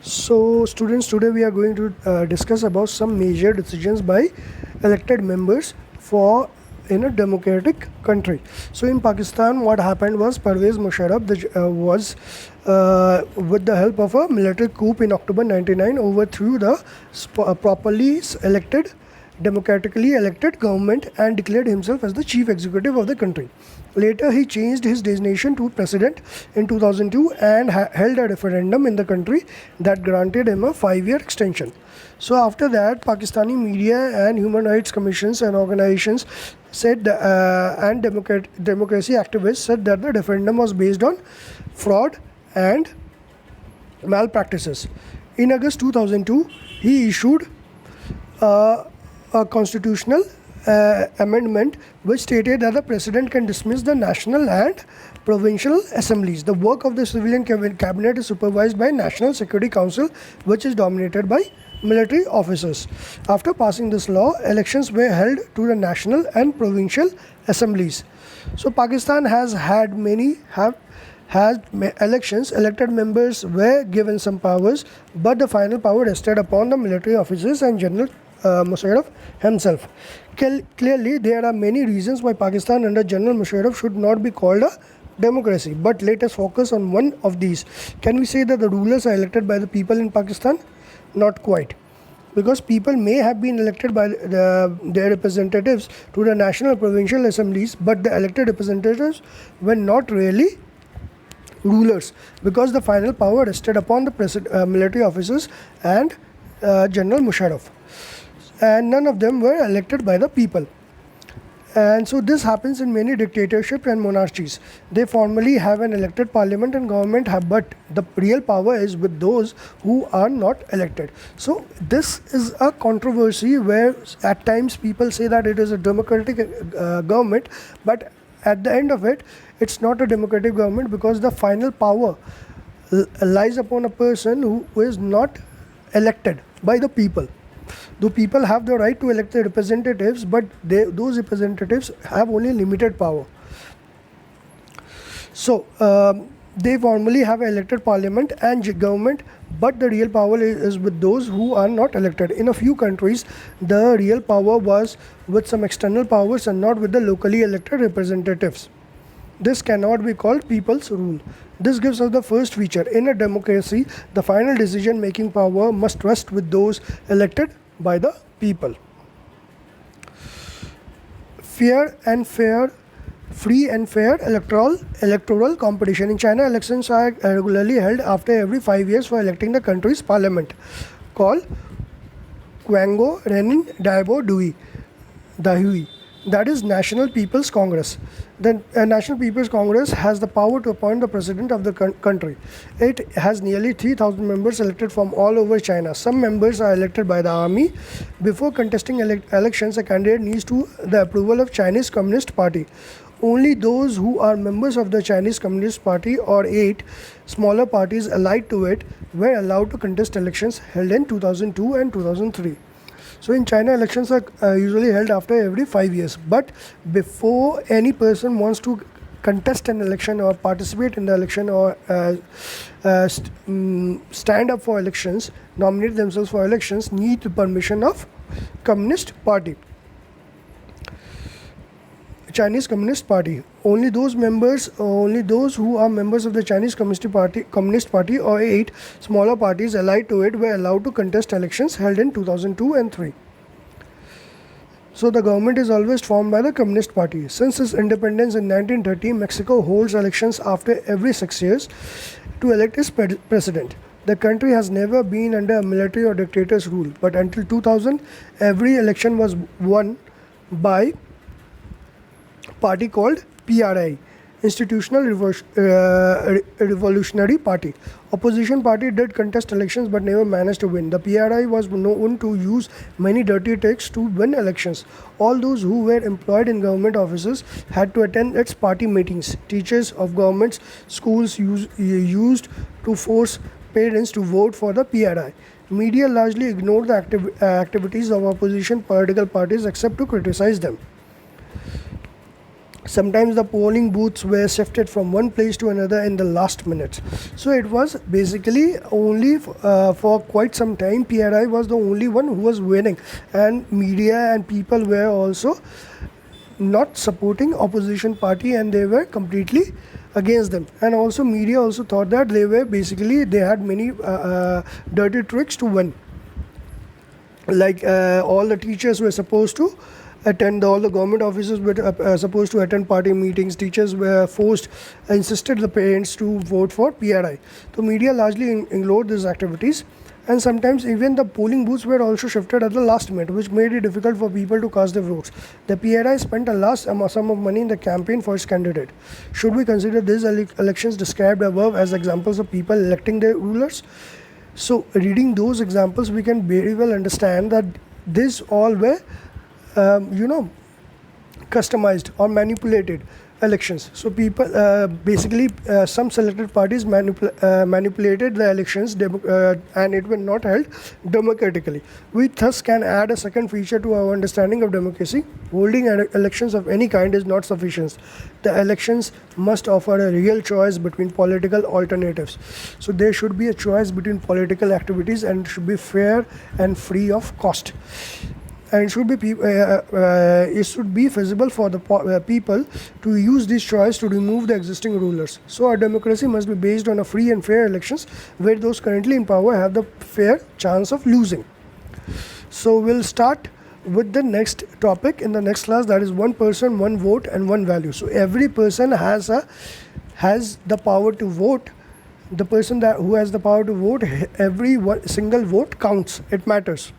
So, students, today we are going to discuss about some major decisions by elected members for in a democratic country. So, in Pakistan, what happened was Pervez Musharraf was, with the help of a military coup in October '99, overthrew the properly elected democratically elected government and declared himself as the chief executive of the country. Later, he changed his designation to president in 2002 and held a referendum in the country that granted him a 5-year extension. So, after that, Pakistani media and human rights commissions and organizations said, and democracy activists said that the referendum was based on fraud and malpractices. In August 2002, he issued a constitutional amendment which stated that the president can dismiss the national and provincial assemblies. The work of the civilian cabinet is supervised by National Security Council, which is dominated by military officers. After passing this law, elections were held to the national and provincial assemblies. So Pakistan has had elections. Elected members were given some powers, but the final power rested upon the military officers and General Musharraf himself. Clearly, there are many reasons why Pakistan under General Musharraf should not be called a democracy. But let us focus on one of these. Can we say that the rulers are elected by the people in Pakistan? Not quite. Because people may have been elected by their representatives to the national provincial assemblies, but the elected representatives were not really rulers, because the final power rested upon the military officers and General Musharraf, and none of them were elected by the people. And so this happens in many dictatorships and monarchies. They formally have an elected parliament and government, but the real power is with those who are not elected. So this is a controversy where at times people say that it is a democratic government, but at the end of it, it's not a democratic government, because the final power lies upon a person who is not elected by the people. The people have the right to elect their representatives, but those representatives have only limited power. So they formally have an elected parliament and government, but the real power is with those who are not elected. In a few countries, the real power was with some external powers and not with the locally elected representatives. This cannot be called people's rule. This gives us the first feature. In a democracy, the final decision-making power must rest with those elected by the people. Free and fair electoral competition. In China, elections are regularly held after every 5 years for electing the country's parliament, called Quango Renin Daibo Dahui. That is National People's Congress. The National People's Congress has the power to appoint the president of the country. It has nearly 3,000 members elected from all over China. Some members are elected by the army. Before contesting elections, a candidate needs the approval of Chinese Communist Party. Only those who are members of the Chinese Communist Party or 8 smaller parties allied to it were allowed to contest elections held in 2002 and 2003. So in China, elections are usually held after every 5 years. But before any person wants to contest an election or participate in the election or stand up for elections, nominate themselves for elections, need the permission of Communist Party. Chinese Communist Party. Only those who are members of the Chinese Communist Party or 8 smaller parties allied to it were allowed to contest elections held in 2002 and 3. So the government is always formed by the Communist Party. Since its independence in 1930, Mexico holds elections after every 6 years to elect its president. The country has never been under a military or dictator's rule, but until 2000, every election was won by party called PRI, Institutional Revolutionary Party. Opposition party did contest elections but never managed to win. The PRI was known to use many dirty tricks to win elections. All those who were employed in government offices had to attend its party meetings. Teachers of government schools used to force parents to vote for the PRI. Media largely ignored the activities of opposition political parties except to criticize them. Sometimes the polling booths were shifted from one place to another in the last minute. So it was basically only for quite some time PRI was the only one who was winning, and media and people were also not supporting opposition party, and they were completely against them. And also media also thought that they had many dirty tricks to win, like all the teachers were supposed to attend, all the government officers were supposed to attend party meetings, teachers were insisted the parents to vote for PRI. So media largely ignored these activities, and sometimes even the polling booths were also shifted at the last minute, which made it difficult for people to cast their votes. The PRI spent a large sum of money in the campaign for its candidate. Should we consider these elections described above as examples of people electing their rulers? So reading those examples, we can very well understand that these all were customized or manipulated elections. So people some selected parties manipulated the elections, and it were not held democratically. We thus can add a second feature to our understanding of democracy. Holding elections of any kind is not sufficient. The elections must offer a real choice between political alternatives. So there should be a choice between political activities, and it should be fair and free of cost. And it should be feasible for the people to use this choice to remove the existing rulers. So our democracy must be based on a free and fair elections, where those currently in power have the fair chance of losing. So we'll start with the next topic in the next class, that is one person, one vote, and one value. So every person has the power to vote. The person who has the power to vote, every single vote counts. It matters.